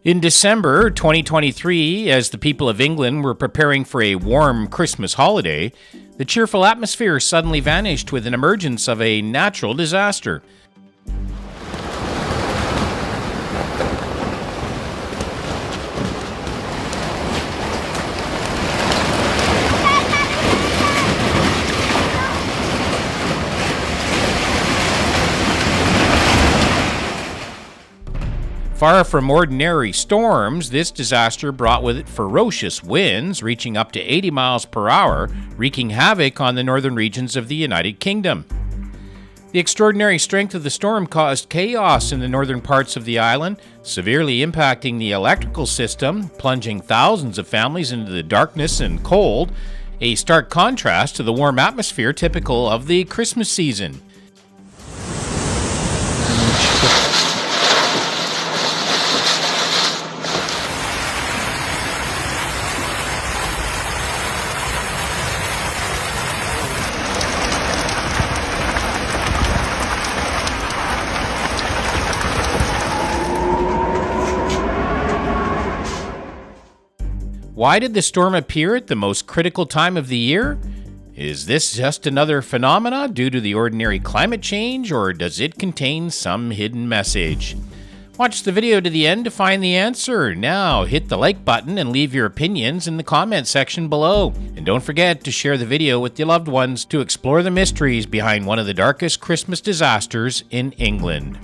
In December 2023, as the people of England were preparing for a warm Christmas holiday, the cheerful atmosphere suddenly vanished with an emergence of a natural disaster. Far from ordinary storms, this disaster brought with it ferocious winds reaching up to 80 miles per hour, wreaking havoc on the northern regions of the United Kingdom. The extraordinary strength of the storm caused chaos in the northern parts of the island, severely impacting the electrical system, plunging thousands of families into the darkness and cold, a stark contrast to the warm atmosphere typical of the Christmas season. Why did the storm appear at the most critical time of the year? Is this just another phenomena due to the ordinary climate change, or does it contain some hidden message? Watch the video to the end to find the answer. Now, hit the like button and leave your opinions in the comment section below. And don't forget to share the video with your loved ones to explore the mysteries behind one of the darkest Christmas disasters in England.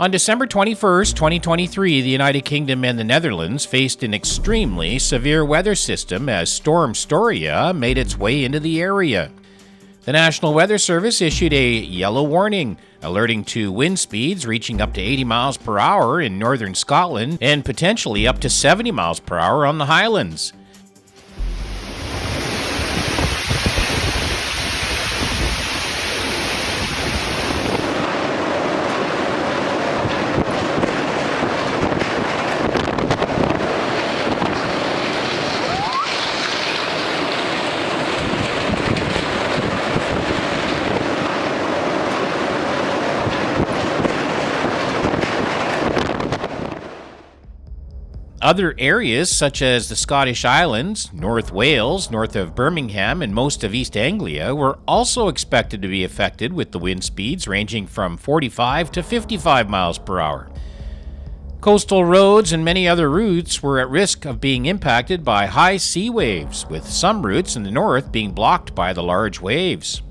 On December 21, 2023, the United Kingdom and the Netherlands faced an extremely severe weather system as Storm Storia made its way into the area. The National Weather Service issued a yellow warning, alerting to wind speeds reaching up to 80 miles per hour in northern Scotland and potentially up to 70 miles per hour on the Highlands. Other areas, such as the Scottish Islands, North Wales, north of Birmingham, and most of East Anglia, were also expected to be affected with the wind speeds ranging from 45 to 55 miles per hour. Coastal roads and many other routes were at risk of being impacted by high sea waves, with some routes in the north being blocked by the large waves.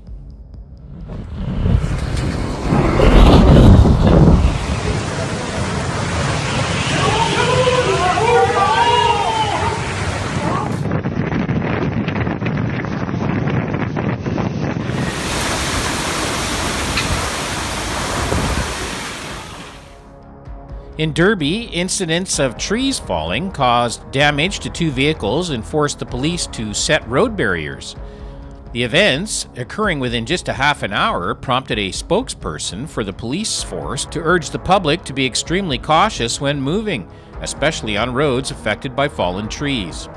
In Derby, incidents of trees falling caused damage to two vehicles and forced the police to set road barriers. The events, occurring within just a half an hour, prompted a spokesperson for the police force to urge the public to be extremely cautious when moving, especially on roads affected by fallen trees.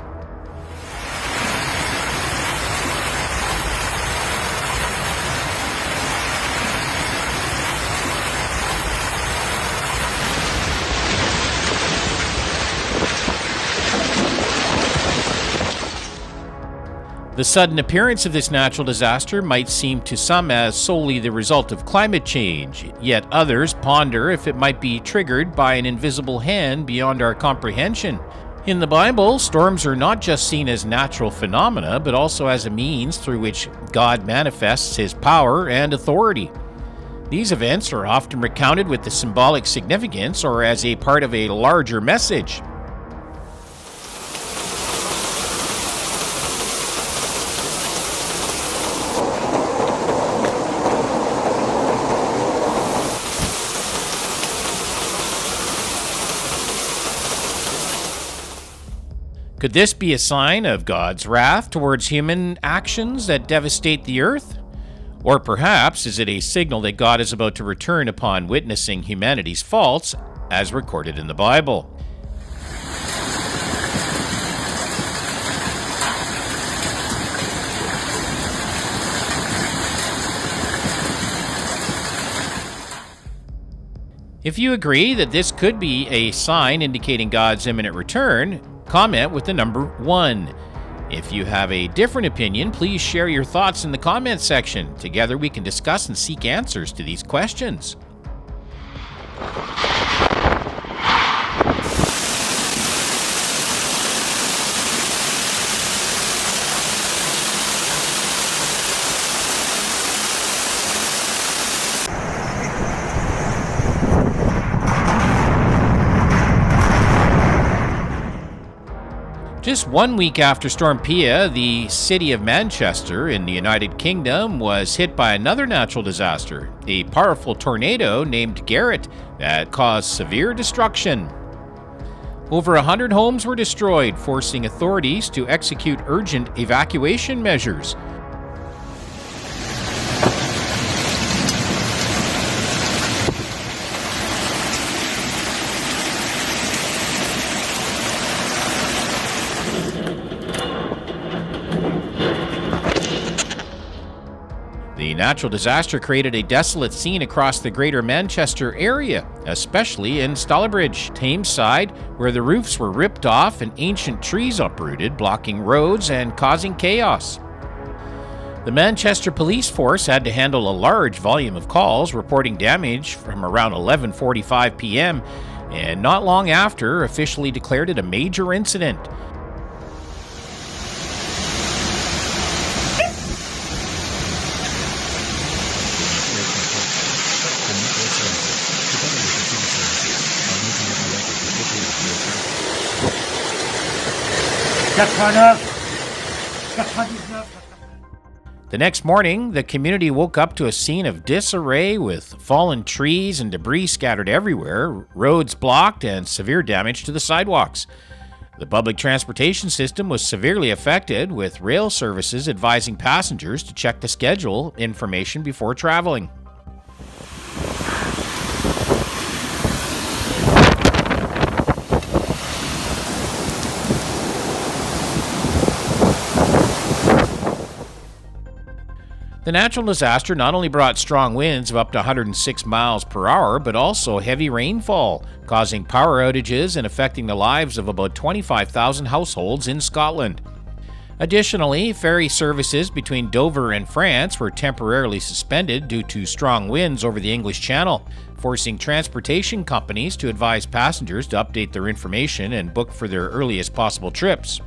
The sudden appearance of this natural disaster might seem to some as solely the result of climate change, yet others ponder if it might be triggered by an invisible hand beyond our comprehension. In the Bible, storms are not just seen as natural phenomena, but also as a means through which God manifests His power and authority. These events are often recounted with the symbolic significance or as a part of a larger message. Could this be a sign of God's wrath towards human actions that devastate the earth? Or perhaps is it a signal that God is about to return upon witnessing humanity's faults, as recorded in the Bible? If you agree that this could be a sign indicating God's imminent return, comment with the number 1. If you have a different opinion, please share your thoughts in the comments section. Together we can discuss and seek answers to these questions. Just 1 week after Storm Pia, the city of Manchester in the United Kingdom was hit by another natural disaster, a powerful tornado named Garrett that caused severe destruction. Over 100 homes were destroyed, forcing authorities to execute urgent evacuation measures. The natural disaster created a desolate scene across the greater Manchester area, especially in Stalybridge, Tameside, where the roofs were ripped off and ancient trees uprooted, blocking roads and causing chaos. The Manchester police force had to handle a large volume of calls reporting damage from around 11:45 p.m. and not long after officially declared it a major incident. The next morning, the community woke up to a scene of disarray with fallen trees and debris scattered everywhere, roads blocked, and severe damage to the sidewalks. The public transportation system was severely affected, with rail services advising passengers to check the schedule information before traveling. The natural disaster not only brought strong winds of up to 106 miles per hour, but also heavy rainfall, causing power outages and affecting the lives of about 25,000 households in Scotland. Additionally, ferry services between Dover and France were temporarily suspended due to strong winds over the English Channel, forcing transportation companies to advise passengers to update their information and book for their earliest possible trips.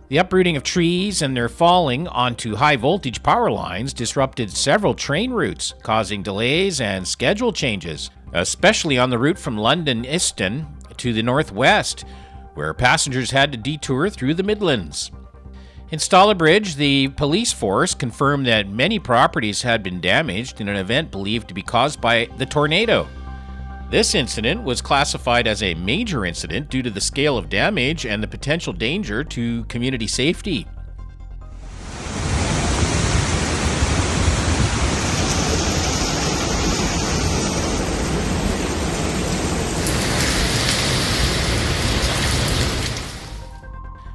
The uprooting of trees and their falling onto high-voltage power lines disrupted several train routes, causing delays and schedule changes, especially on the route from London Euston to the northwest, where passengers had to detour through the Midlands. In Stalybridge, the police force confirmed that many properties had been damaged in an event believed to be caused by the tornado. This incident was classified as a major incident due to the scale of damage and the potential danger to community safety.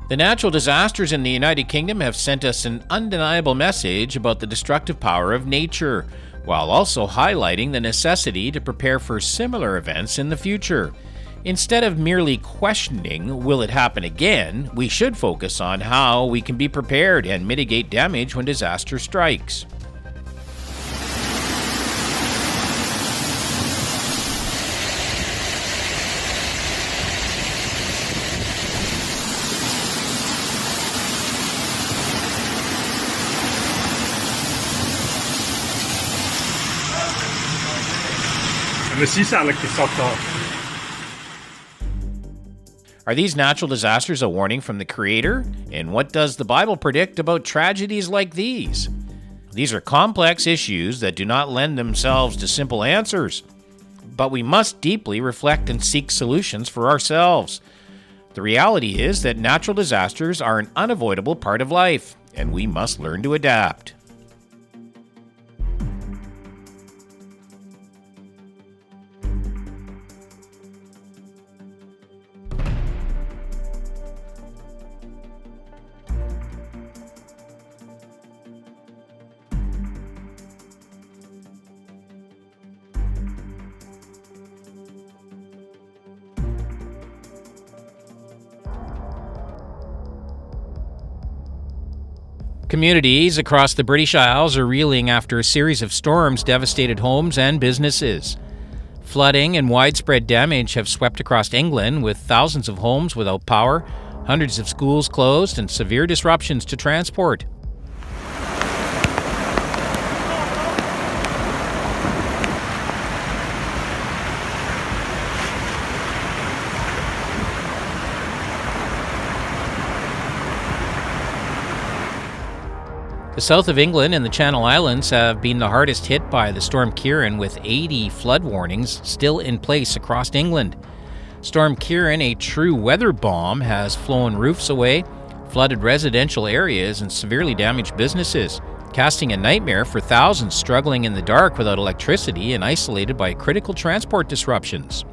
The natural disasters in the United Kingdom have sent us an undeniable message about the destructive power of nature, while also highlighting the necessity to prepare for similar events in the future. Instead of merely questioning, will it happen again, we should focus on how we can be prepared and mitigate damage when disaster strikes. Le 6 avec les sortants. Are these natural disasters a warning from the Creator? And what does the Bible predict about tragedies like these? These are complex issues that do not lend themselves to simple answers, but we must deeply reflect and seek solutions for ourselves. The reality is that natural disasters are an unavoidable part of life, and we must learn to adapt. Communities across the British Isles are reeling after a series of storms devastated homes and businesses. Flooding and widespread damage have swept across England, with thousands of homes without power, hundreds of schools closed, and severe disruptions to transport. The south of England and the Channel Islands have been the hardest hit by the Storm Ciarán, with 80 flood warnings still in place across England. Storm Ciarán, a true weather bomb, has flown roofs away, flooded residential areas, and severely damaged businesses, casting a nightmare for thousands struggling in the dark without electricity and isolated by critical transport disruptions.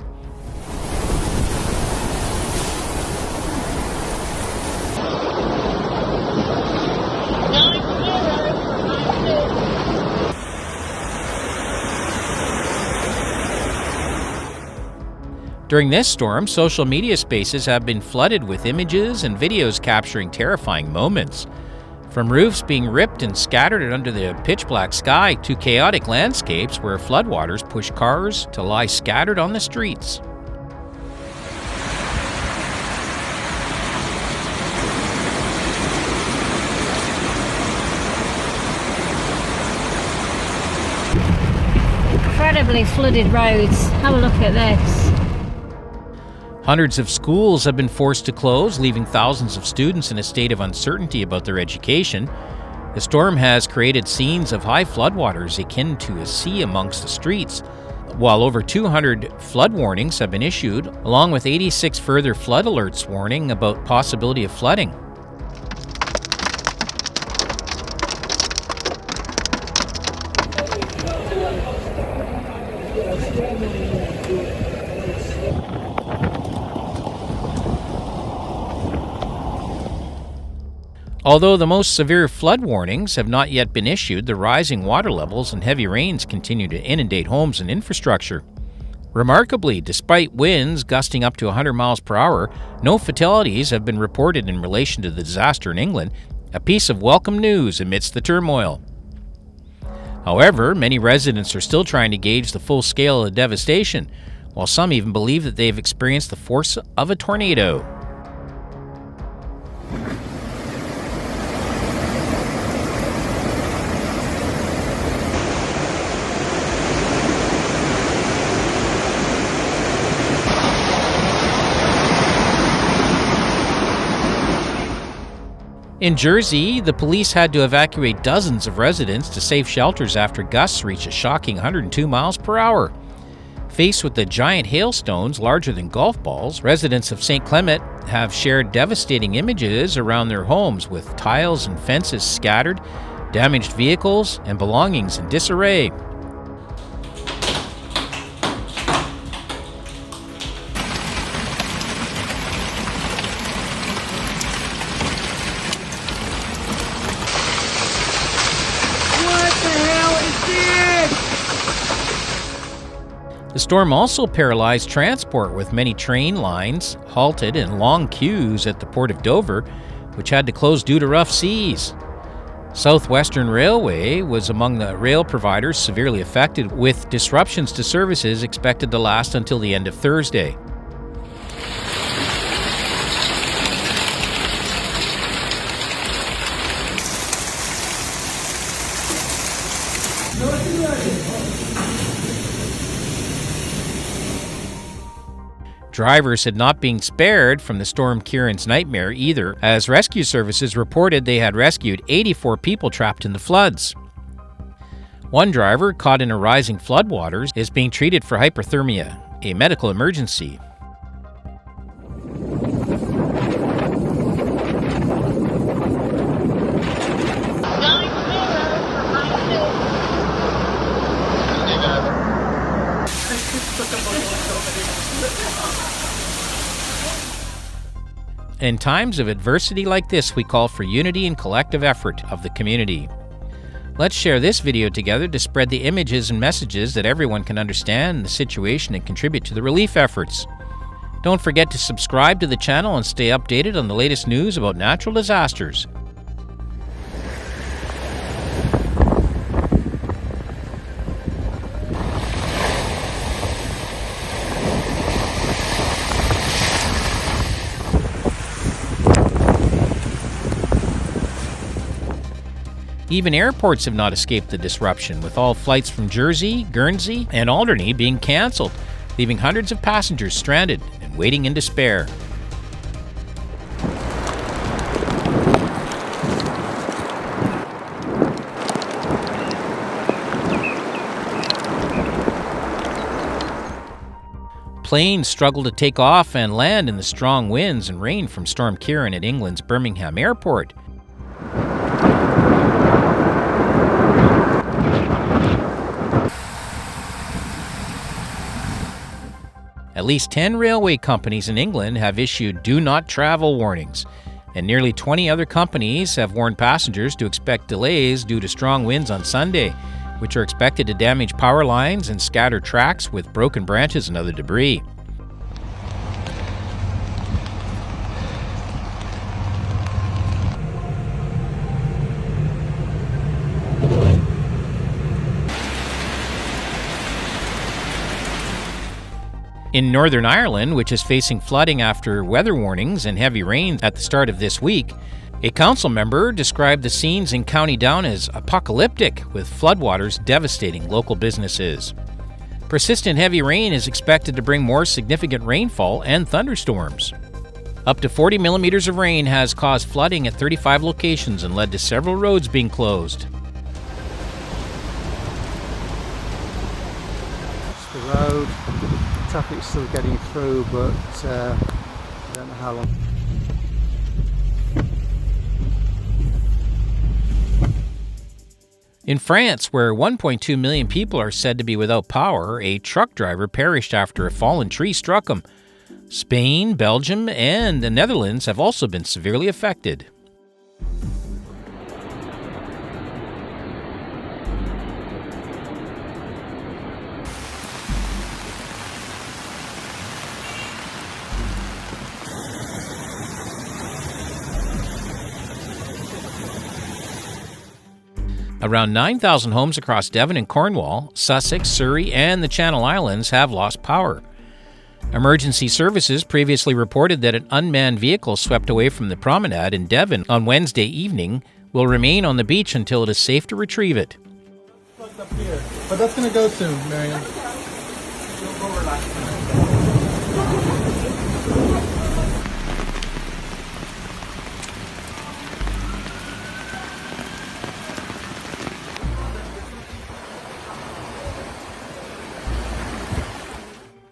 During this storm, social media spaces have been flooded with images and videos capturing terrifying moments. From roofs being ripped and scattered under the pitch-black sky to chaotic landscapes where floodwaters push cars to lie scattered on the streets. Incredibly flooded roads. Have a look at this. Hundreds of schools have been forced to close, leaving thousands of students in a state of uncertainty about their education. The storm has created scenes of high floodwaters akin to a sea amongst the streets, while over 200 flood warnings have been issued, along with 86 further flood alerts warning about possibility of flooding. Although the most severe flood warnings have not yet been issued, the rising water levels and heavy rains continue to inundate homes and infrastructure. Remarkably, despite winds gusting up to 100 miles per hour, no fatalities have been reported in relation to the disaster in England, a piece of welcome news amidst the turmoil. However, many residents are still trying to gauge the full scale of the devastation, while some even believe that they've experienced the force of a tornado. In Jersey, the police had to evacuate dozens of residents to safe shelters after gusts reached a shocking 102 miles per hour. Faced with the giant hailstones larger than golf balls, residents of St. Clement have shared devastating images around their homes, with tiles and fences scattered, damaged vehicles, and belongings in disarray. The storm also paralyzed transport, with many train lines halted and long queues at the Port of Dover, which had to close due to rough seas. Southwestern Railway was among the rail providers severely affected, with disruptions to services expected to last until the end of Thursday. Drivers had not been spared from the Storm Kieran's nightmare either, as rescue services reported they had rescued 84 people trapped in the floods. One driver, caught in a rising floodwaters, is being treated for hypothermia, a medical emergency. In times of adversity like this, we call for unity and collective effort of the community. Let's share this video together to spread the images and messages that everyone can understand the situation and contribute to the relief efforts. Don't forget to subscribe to the channel and stay updated on the latest news about natural disasters. Even airports have not escaped the disruption, with all flights from Jersey, Guernsey, and Alderney being cancelled, leaving hundreds of passengers stranded and waiting in despair. Planes struggle to take off and land in the strong winds and rain from Storm Kieran at England's Birmingham Airport. At least 10 railway companies in England have issued do not travel warnings, and nearly 20 other companies have warned passengers to expect delays due to strong winds on Sunday, which are expected to damage power lines and scatter tracks with broken branches and other debris. In Northern Ireland, which is facing flooding after weather warnings and heavy rain at the start of this week, a council member described the scenes in County Down as apocalyptic, with floodwaters devastating local businesses. Persistent heavy rain is expected to bring more significant rainfall and thunderstorms. Up to 40 millimeters of rain has caused flooding at 35 locations and led to several roads being closed. It's the road. Traffic's still getting through, but I don't know how long. In France, where 1.2 million people are said to be without power, a truck driver perished after a fallen tree struck him. Spain, Belgium, and the Netherlands have also been severely affected. Around 9,000 homes across Devon and Cornwall, Sussex, Surrey, and the Channel Islands have lost power. Emergency services previously reported that an unmanned vehicle swept away from the promenade in Devon on Wednesday evening will remain on the beach until it is safe to retrieve it. Plugged up here, but that's going to go soon, Marion.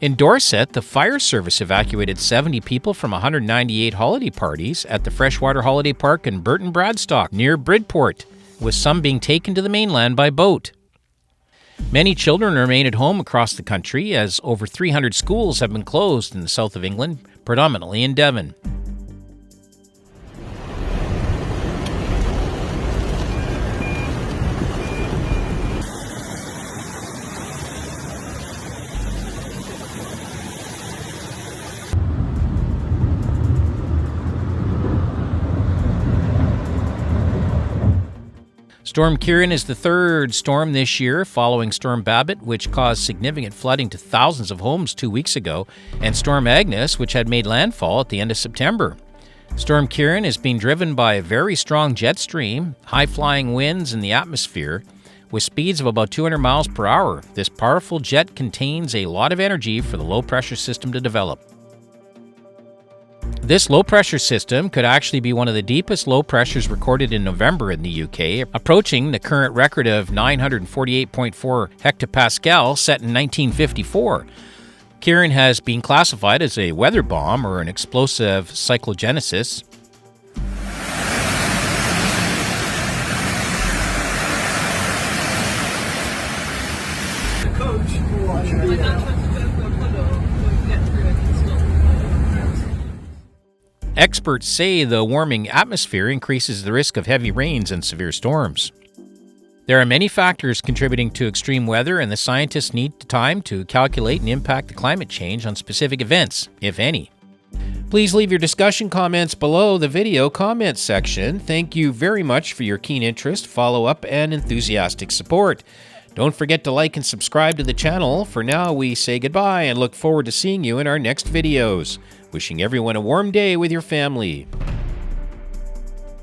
In Dorset, the fire service evacuated 70 people from 198 holiday parties at the Freshwater Holiday Park in Burton Bradstock near Bridport, with some being taken to the mainland by boat. Many children remain at home across the country, as over 300 schools have been closed in the south of England, predominantly in Devon. Storm Kieran is the third storm this year, following Storm Babbitt, which caused significant flooding to thousands of homes 2 weeks ago, and Storm Agnes, which had made landfall at the end of September. Storm Kieran is being driven by a very strong jet stream, high-flying winds in the atmosphere, with speeds of about 200 miles per hour. This powerful jet contains a lot of energy for the low-pressure system to develop. This low-pressure system could actually be one of the deepest low pressures recorded in November in the UK, approaching the current record of 948.4 hectopascal set in 1954. Kieran has been classified as a weather bomb or an explosive cyclogenesis. Experts say the warming atmosphere increases the risk of heavy rains and severe storms. There are many factors contributing to extreme weather, and the scientists need time to calculate and impact the climate change on specific events, if any. Please leave your discussion comments below the video comments section. Thank you very much for your keen interest, follow-up, and enthusiastic support. Don't forget to like and subscribe to the channel. For now, we say goodbye and look forward to seeing you in our next videos. Wishing everyone a warm day with your family.